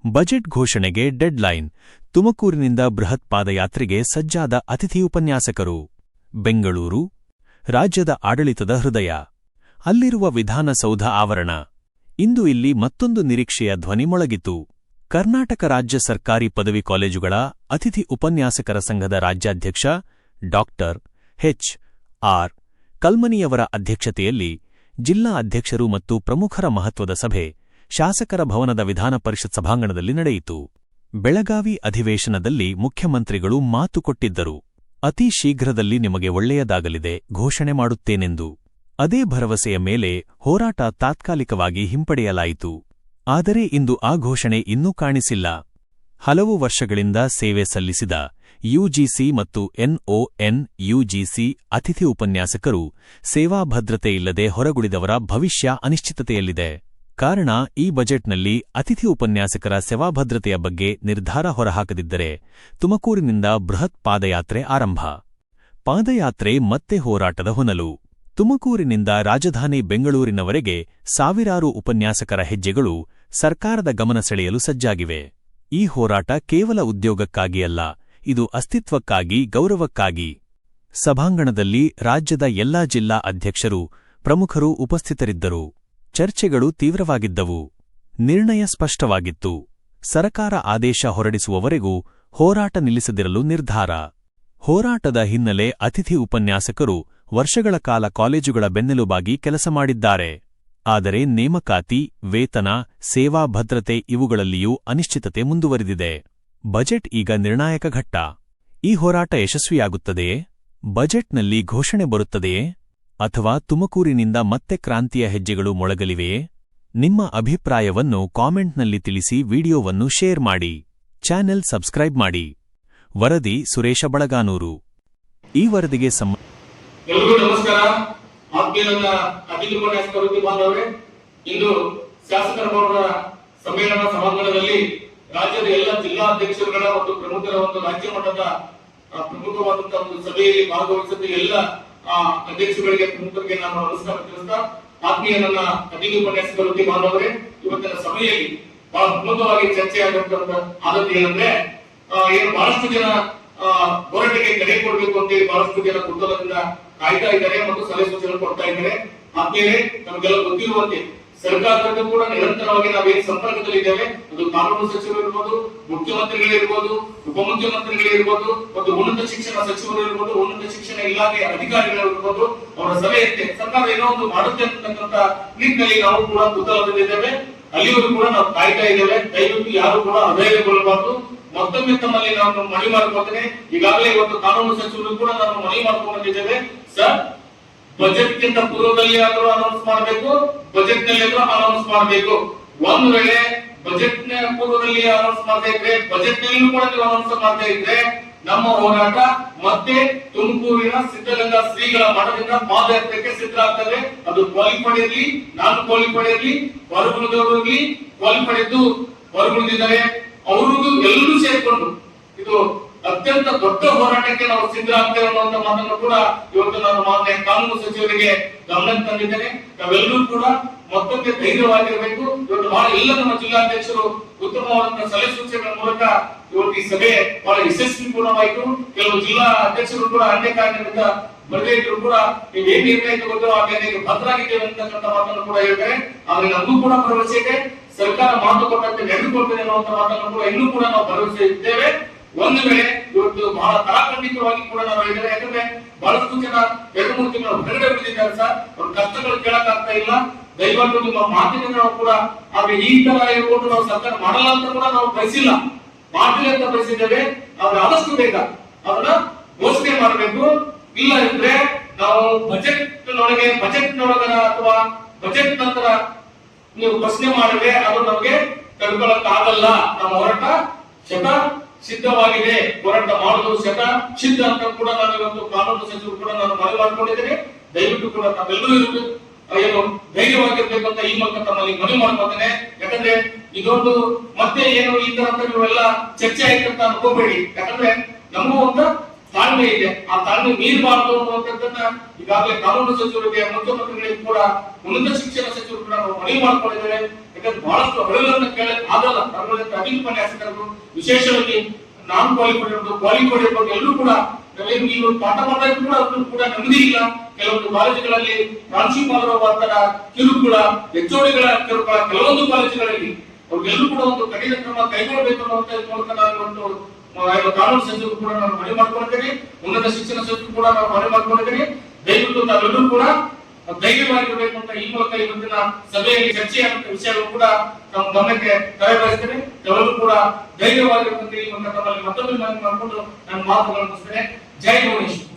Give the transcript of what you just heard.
Budget ಘೋಷಣೆಗೆ deadline. ತುಮಕೂರಿನಿಂದ ಬೃಹತ್ ಪಾದಯಾತ್ರೆಗೆ ಸಜ್ಜಾದ ಅತಿಥಿ ಉಪನ್ಯಾಸಕರು. ಬೆಂಗಳೂರು ರಾಜ್ಯದ ಆಡಳಿತದ ಹೃದಯ ಅಲ್ಲಿರುವ ವಿಧಾನಸೌಧ ಆವರಣ. ಇಂದು ಇಲ್ಲಿ ಮತ್ತೊಂದು ನಿರೀಕ್ಷೆಯ ಧ್ವನಿ ಮೊಳಗಿತು. ಕರ್ನಾಟಕ ರಾಜ್ಯ ಸರ್ಕಾರಿ ಪದವಿ ಕಾಲೇಜುಗಳ ಅತಿಥಿ ಉಪನ್ಯಾಸಕರ ಸಂಘದ ರಾಜ್ಯಾಧ್ಯಕ್ಷ ಡಾ. ಎಚ್. ಆರ್. ಕಲ್ಮನಿಯವರ ಅಧ್ಯಕ್ಷತೆಯಲ್ಲಿ ಜಿಲ್ಲಾ ಅಧ್ಯಕ್ಷರು ಮತ್ತು ಪ್ರಮುಖರ ಮಹತ್ವದ ಸಭೆ ಶಾಸಕರ ಭವನದ ವಿಧಾನ ಪರಿಷತ್ ಸಭಾಂಗಣದಲ್ಲಿ ನಡೆಯಿತು. ಬೆಳಗಾವಿ ಅಧಿವೇಶನದಲ್ಲಿ ಮುಖ್ಯಮಂತ್ರಿಗಳು ಮಾತು ಕೊಟ್ಟಿದ್ದರು. ಅತಿ ಶೀಘ್ರದಲ್ಲಿ ನಿಮಗೆ ಒಳ್ಳೆಯದಾಗಲಿದೆ, ಘೋಷಣೆ ಮಾಡುತ್ತೇನೆಂದು. ಅದೇ ಭರವಸೆಯ ಮೇಲೆ ಹೋರಾಟ ತಾತ್ಕಾಲಿಕವಾಗಿ ಹಿಂಪಡೆಯಲಾಯಿತು. ಆದರೆ ಇಂದು ಆ ಘೋಷಣೆ ಇನ್ನೂ ಕಾಣಿಸಿಲ್ಲ. ಹಲವು ವರ್ಷಗಳಿಂದ ಸೇವೆ ಸಲ್ಲಿಸಿದ ಯುಜಿಸಿ ಮತ್ತು ಎನ್ಒಎನ್-ಯುಜಿಸಿ ಅತಿಥಿ ಉಪನ್ಯಾಸಕರು ಸೇವಾ ಭದ್ರತೆಯಿಲ್ಲದೆ ಹೊರಗುಳಿದವರ ಭವಿಷ್ಯ ಅನಿಶ್ಚಿತತೆಯಲ್ಲಿದೆ. ಕಾರಣ, ಈ ಬಜೆಟ್ನಲ್ಲಿ ಅತಿಥಿ ಉಪನ್ಯಾಸಕರ ಸೇವಾಭದ್ರತೆಯ ಬಗ್ಗೆ ನಿರ್ಧಾರ ಹೊರಹಾಕದಿದ್ದರೆ ತುಮಕೂರಿನಿಂದ ಬೃಹತ್ ಪಾದಯಾತ್ರೆ ಆರಂಭ. ಪಾದಯಾತ್ರೆ ಮತ್ತೆ ಹೋರಾಟದ ಹೊನಲು. ತುಮಕೂರಿನಿಂದ ರಾಜಧಾನಿ ಬೆಂಗಳೂರಿನವರೆಗೆ ಸಾವಿರಾರು ಉಪನ್ಯಾಸಕರ ಹೆಜ್ಜೆಗಳು ಸರ್ಕಾರದ ಗಮನ ಸೆಳೆಯಲು ಸಜ್ಜಾಗಿವೆ. ಈ ಹೋರಾಟ ಕೇವಲ ಉದ್ಯೋಗಕ್ಕಾಗಿ ಅಲ್ಲ, ಇದು ಅಸ್ತಿತ್ವಕ್ಕಾಗಿ, ಗೌರವಕ್ಕಾಗಿ. ಸಭಾಂಗಣದಲ್ಲಿ ರಾಜ್ಯದ ಎಲ್ಲಾ ಜಿಲ್ಲಾ ಅಧ್ಯಕ್ಷರು, ಪ್ರಮುಖರು ಉಪಸ್ಥಿತರಿದ್ದರು. ಚರ್ಚೆಗಳು ತೀವ್ರವಾಗಿದ್ದವು. ನಿರ್ಣಯ ಸ್ಪಷ್ಟವಾಗಿತ್ತು. ಸರಕಾರ ಆದೇಶ ಹೊರಡಿಸುವವರೆಗೂ ಹೋರಾಟ ನಿಲ್ಲಿಸದಿರಲು ನಿರ್ಧಾರ. ಹೋರಾಟದ ಹಿನ್ನೆಲೆ ಅತಿಥಿ ಉಪನ್ಯಾಸಕರು ವರ್ಷಗಳ ಕಾಲ ಕಾಲೇಜುಗಳ ಬೆನ್ನೆಲುಬಾಗಿ ಕೆಲಸ ಮಾಡಿದ್ದಾರೆ. ಆದರೆ ನೇಮಕಾತಿ, ವೇತನ, ಸೇವಾ ಭದ್ರತೆ ಇವುಗಳಲ್ಲಿಯೂ ಅನಿಶ್ಚಿತತೆ ಮುಂದುವರಿದಿದೆ. ಬಜೆಟ್ ಈಗ ನಿರ್ಣಾಯಕ ಘಟ್ಟ. ಈ ಹೋರಾಟ ಯಶಸ್ವಿಯಾಗುತ್ತದೆಯೇ? ಬಜೆಟ್ನಲ್ಲಿ ಘೋಷಣೆ ಬರುತ್ತದೆಯೇ? ಅಥವಾ ತುಮಕೂರಿನಿಂದ ಮತ್ತೆ ಕ್ರಾಂತಿಯ ಹೆಜ್ಜೆಗಳು ಮೊಳಗಲಿವೆಯೇ? ನಿಮ್ಮ ಅಭಿಪ್ರಾಯವನ್ನು ಕಾಮೆಂಟ್ನಲ್ಲಿ ತಿಳಿಸಿ. ವಿಡಿಯೋವನ್ನು ಶೇರ್ ಮಾಡಿ. ಚಾನೆಲ್ ಸಬ್ಸ್ಕ್ರೈಬ್ ಮಾಡಿ. ವರದಿ ಸುರೇಶ ಬಳಗಾನೂರು. ಈ ವರದಿಗೆ ಎಲ್ಲರಿಗೂ ನಮಸ್ಕಾರ. ಆತ್ಮೀಯ ಅತಿಥಿ ಉಪನ್ಯಾಸಕರು ಬಾಂಧವರೇ, ಇಂದು ಶಾಸಕರ ಭವನದ ಸಮ್ಮೇಳನ ಸಭಾಂಗಣದಲ್ಲಿ ರಾಜ್ಯದ ಎಲ್ಲ ಜಿಲ್ಲಾ ಅಧ್ಯಕ್ಷರುಗಳ ಮತ್ತು ಪ್ರಮುಖರ ಒಂದು ರಾಜ್ಯ ಮಟ್ಟದ ಪ್ರಮುಖವಾದಂತಹ ಒಂದು ಸಭೆಯಲ್ಲಿ ಭಾಗವಹಿಸಿದ ಎಲ್ಲ ಅಧ್ಯಕ್ಷರುಗಳಿಗೆ, ಪ್ರಮುಖರಿಗೆ ನಾನು ನಮಸ್ಕಾರ ತಿಳಿಸ್ತಾ, ಆತ್ಮೀಯ ನನ್ನ ಅತಿಥಿ ಉಪನ್ಯಾಸಕರು ಬಾಂಧವರೇ, ಇವತ್ತಿನ ಸಭೆಯಲ್ಲಿ ಬಹಳ ಪ್ರಮುಖವಾಗಿ ಚರ್ಚೆ ಆದದ್ದು ಏನಂದ್ರೆ, ಏನು ಬಹಳಷ್ಟು ಜನ ಹೋರಾಟಕ್ಕೆ ಕರೆ ಕೊಡಬೇಕು ಅಂತೇಳಿ ಬಹಳಷ್ಟು ಜನ ಕುತೂಹಲದಿಂದ ಕಾಯ್ತಾ ಇದ್ದಾರೆ ಮತ್ತು ಸಲಹೆ ಸೂಚನೆ ಕೊಡ್ತಾ ಇದ್ದಾರೆ. ಆದ್ಮೇಲೆ ನಮಗೆಲ್ಲ ಗೊತ್ತಿರುವಂತೆ ಸರ್ಕಾರದಲ್ಲೂ ಕೂಡ ನಿರಂತರವಾಗಿ ನಾವೇನು ಸಂಪರ್ಕದಲ್ಲಿದ್ದೇವೆ. ಅದು ಕಾನೂನು ಸಚಿವರು ಇರ್ಬೋದು, ಮುಖ್ಯಮಂತ್ರಿಗಳಿರ್ಬೋದು, ಉಪಮುಖ್ಯಮಂತ್ರಿಗಳಿರ್ಬೋದು, ಮತ್ತು ಉನ್ನತ ಶಿಕ್ಷಣ ಸಚಿವರು ಇರ್ಬೋದು, ಉನ್ನತ ಶಿಕ್ಷಣ ಇಲಾಖೆ ಅಧಿಕಾರಿಗಳು ಇರ್ಬೋದು, ಅವರ ಸಲಹೆಯಂತೆ ಸರ್ಕಾರ ಏನೋ ಒಂದು ಮಾಡುತ್ತೆ ಅಂತಕ್ಕಂಥ ನಿಟ್ಟಿನಲ್ಲಿ ನಾವು ಕೂಡ ಕುತೂಹಲದಲ್ಲಿದ್ದೇವೆ. ಅಲ್ಲಿವರೆಗೂ ಕೂಡ ನಾವು ಕಾಯ್ತಾ ಇದ್ದೇವೆ. ದಯವಿಟ್ಟು ಯಾರು ಕೂಡ ಅಧೈರ್ಯಗೊಳ್ಳಬಾರದು. ಮತ್ತೊಮ್ಮೆ ತಮ್ಮಲ್ಲಿ ನಾನು ಮನವಿ ಮಾಡಿಕೊಳ್ತೇನೆ. ಈಗಾಗಲೇ ಇವತ್ತು ಕಾನೂನು ಸಚಿವರು ಕೂಡ ನಾನು ಮನವಿ ಮಾಡ್ಕೊಂಡಿದ್ದೇವೆ. ಸರ್, ಬಜೆಟ್ ಗಿಂತ ಪೂರ್ವದಲ್ಲಿ ಆದರೂ ಅನೌನ್ಸ್ ಮಾಡಬೇಕು, ಬಜೆಟ್ ನಲ್ಲಿ ಅನೌನ್ಸ್ ಮಾಡಬೇಕು. ಒಂದು ವೇಳೆ ಬಜೆಟ್ ನ ಪೂರ್ವದಲ್ಲಿ ಅನೌನ್ಸ್ ಮಾಡದೇ ಇದ್ರೆ, ಬಜೆಟ್ ನಲ್ಲೂ ಕೂಡ ನೀವು ಅನೌನ್ಸ್ ಮಾಡದೇ ಇದ್ರೆ, ನಮ್ಮ ಹೋರಾಟ ಮತ್ತೆ ತುಮಕೂರಿನ ಸಿದ್ಧಗಂಗಾ ಶ್ರೀಗಳ ಮಠದಿಂದ ಪಾದಯಾತ್ರೆಗೆ ಸಿದ್ಧರಾಗ್ತದೆ. ಅದು ಕ್ವಾಲಿಫೈಡ್ ಇರಲಿ, ನಾನ್ ಕ್ವಾಲಿಫೈಡ್ ಇರಲಿ, ಹೊರಗುಳಿದವರು ಇರಲಿ, ಕ್ವಾಲಿಫೈಡ್ ಇದ್ದು ಹೊರಗುಳಿದಿದ್ದಾರೆ ಅವ್ರಿಗೂ ಎಲ್ಲರೂ ಸೇರ್ಕೊಂಡು ಇದು ಅತ್ಯಂತ ದೊಡ್ಡ ಹೋರಾಟಕ್ಕೆ ನಾವು ಸಿದ್ಧರಾಗ್ತೇವೆ ಅನ್ನುವಂತ ಮಾತನ್ನು ಕೂಡ ಇವತ್ತು ನಾನು ಮಾನ್ಯ ಕಾನೂನು ಸಚಿವರಿಗೆ ಗಮನಕ್ಕೆ ತಂದಿದ್ದೇನೆ. ನಾವೆಲ್ಲರೂ ಕೂಡ ಮತ್ತೊಮ್ಮೆ ಧೈರ್ಯವಾಗಿರಬೇಕು. ಇವತ್ತು ಬಹಳ ಎಲ್ಲ ನಮ್ಮ ಜಿಲ್ಲಾಧ್ಯಕ್ಷರು ಉತ್ತಮವಾದಂತಹ ಸಲಹೆ ಸೂಚನೆಗಳ ಮೂಲಕ ಇವತ್ತು ಈ ಸಭೆ ಬಹಳ ಯಶಸ್ವಿಪೂರ್ಣವಾಯಿತು. ಕೆಲವು ಜಿಲ್ಲಾ ಅಧ್ಯಕ್ಷರು ಕೂಡ ಅನ್ಯ ಕಾರಣದಿಂದ ಬರದೇ ಇದ್ರು ಕೂಡ ನೀವೇನ್ ನಿರ್ಣಯ ತಗೋತೋ ಆ ನಿರ್ಣಯಕ್ಕೆ ಬದ್ಧರಾಗಿದ್ದೇವೆ ಅಂತಕ್ಕಂಥ ಮಾತನ್ನು ಕೂಡ ಹೇಳ್ತಾರೆ. ಆದ್ರೆ ನಮಗೂ ಕೂಡ ಭರವಸೆ ಇದೆ, ಸರ್ಕಾರ ಮಾತು ಕೊಟ್ಟಂತೆ ನಡೆದುಕೊಳ್ತೇವೆ ಅನ್ನುವಂತ ಮಾತನ್ನು ಕೂಡ ಇನ್ನೂ ಕೂಡ ನಾವು ಭರವಸೆ ಇದ್ದೇವೆ. ಒಂದು ವೇಳೆ ಇವತ್ತು ಬಹಳ ಕಲಾಖಂಡಿತವಾಗಿ ಕೂಡ ನಾವು ಹೇಳಿದ್ದೇವೆ. ಯಾಕಂದ್ರೆ ಬಹಳಷ್ಟು ಜನ 2-3 ತಿಂಗಳು ಹೊರಗಡೆ ಬಿಟ್ಟಿದ್ದಾರೆ ಸರ್, ಅವ್ರ ಕಷ್ಟಗಳು ಕೇಳಕ್ಕಾಗ್ತಾ ಇಲ್ಲ. ದಯವಿಟ್ಟು ನಿಮ್ಮ ಮಾತಿನಿಂದ ನಾವು ಕೂಡ ಆದ್ರೆ ಈ ತರ ಹೇಳ್ಕೊಂಡು ನಾವು ಸರ್ಕಾರ ಮಾಡಲ್ಲ ಅಂತ ಕೂಡ ನಾವು ಬಯಸಿಲ್ಲ, ಮಾಡ್ಲಿ ಅಂತ ಬಯಸಿದ್ದೇವೆ. ಆದ್ರೆ ಆದಷ್ಟು ಬೇಗ ಅದನ್ನ ಘೋಷಣೆ ಮಾಡಬೇಕು. ಇಲ್ಲ ಇದ್ರೆ ನಾವು ಬಜೆಟ್ ನೊಳಗರ ಅಥವಾ ಬಜೆಟ್ ನಂತರ ನೀವು ಪ್ರಶ್ನೆ ಮಾಡಿದ್ರೆ ಅದು ನಮಗೆ ತಡ್ಕೊಳಕ್ಕಾಗಲ್ಲ. ನಮ್ಮ ಹೋರಾಟ ಶತ ಸಿದ್ಧವಾಗಿದೆ, ಹೋರಾಟ ಮಾಡೋದು ಶತ ಸಿದ್ಧ ಅಂತ ಕೂಡ ನಾನು ಇವತ್ತು ಕಾನೂನು ಸಚಿವರು ಕೂಡ ನಾನು ಮನವಿ ಮಾಡಿಕೊಂಡಿದ್ದೇನೆ. ದಯವಿಟ್ಟು ಕೂಡ ನಾವೆಲ್ಲರೂ ಏನು ಧೈರ್ಯವಾಗಿರ್ಬೇಕು ಅಂತ ಈ ಮೂಲಕ ತಮ್ಮಲ್ಲಿ ಮನವಿ ಮಾಡ್ಕೊಳ್ತೇನೆ. ಯಾಕಂದ್ರೆ ಇದೊಂದು ಮತ್ತೆ ಏನು ಈ ತರ ನೀವೆಲ್ಲ ಚರ್ಚೆ ಆಯ್ತು ಅಂತ ಅನ್ಕೋಬೇಡಿ. ಯಾಕಂದ್ರೆ ನಮಗೂ ಒಂದು ತಾಳ್ಮೆ ಇದೆ, ಆ ತಾಳ್ಮೆ ಮೀರಬಾರದು ಅನ್ನುವಂಥದ್ದನ್ನ ಈಗಾಗಲೇ ಕಾನೂನು ಸಚಿವರಿಗೆ, ಮುಖ್ಯಮಂತ್ರಿಗಳಿಗೆ ಕೂಡ, ಉನ್ನತ ಶಿಕ್ಷಣ ಸಚಿವರು ಕೂಡ ನಾವು ಮನವಿ ಮಾಡ್ಕೊಂಡಿದ್ದೇವೆ. ಯಾಕಂದ್ರೆ ಬಹಳಷ್ಟು ಹಳೆಗಳನ್ನ ಕೇಳಕ್ ಆಗಲ್ಲ. ನಮ್ಮಲ್ಲಿ ಅಧಿಕಪನ್ಯಾಸಕರು, ವಿಶೇಷವಾಗಿ ನಾನ್ ಕ್ವಾಲಿಫೈಡ್ ಇರ್ಬೋದು, ಕ್ವಾಲಿಫೈಡ್ ಇರ್ಬೋದು, ಎಲ್ಲರೂ ಕೂಡ ನಾವೇನು ಈ ಒಂದು ಪಾಠ ಮಾಡಿದ್ರು ಕೂಡ ಅದ್ರೂ ಕೂಡ ನೆಮ್ಮದಿ ಇಲ್ಲ. ಕೆಲವೊಂದು ಕಾಲೇಜುಗಳಲ್ಲಿ ಪ್ರಾಂಶುಪಾಲರ ಒತ್ತಡ, ಕಿರುಕುಳ, ಹೆಚ್ಚುವಳಿಗಳ ಕಿರುಕುಳ, ಕೆಲವೊಂದು ಕಾಲೇಜುಗಳಲ್ಲಿ ಅವ್ರಿಗೆಲ್ಲರೂ ಕೂಡ ಒಂದು ಕಠಿಣ ಕ್ರಮ ಕೈಗೊಳ್ಳಬೇಕು ಅನ್ನುವಂತ ಮೂಲಕ ನಾವು ಒಂದು ಕಾನೂನು ಸಚಿವರು ಕೂಡ ನಾವು ಮನವಿ ಮಾಡ್ಕೊಂಡಿದ್ದೇನೆ, ಉನ್ನತ ಶಿಕ್ಷಣ ಸಚಿವರು ಕೂಡ ನಾವು ಮನವಿ ಮಾಡ್ಕೊಂಡಿದ್ದೇನೆ. ದಯವಿಟ್ಟು ತಾವೆಲ್ಲರೂ ಕೂಡ ಧೈರ್ಯವಾಗಿರ್ಬೇಕು ಅಂತ ಈ ಮೂಲಕ ಇವತ್ತಿನ ಸಭೆಯಲ್ಲಿ ಚರ್ಚೆಯಾದಂತ ವಿಷಯಗಳು ಕೂಡ ನಮ್ಮ ಗಮನಕ್ಕೆ ತರಬಯಸ್ತೇನೆ. ತಾವೆಲ್ಲರೂ ಕೂಡ ಧೈರ್ಯವಾಗಿರುವಂತೆ ಈ ಮೂಲಕ ತಮ್ಮಲ್ಲಿ ಮತ್ತೊಮ್ಮೆ ಮನವಿ ಮಾಡಿಕೊಂಡು ನನ್ನ ಮಾತುಗಳನ್ನು ಮುಗಿಸ್ತೇನೆ. ಜೈ ಭುವನೇಶ್ವರ್.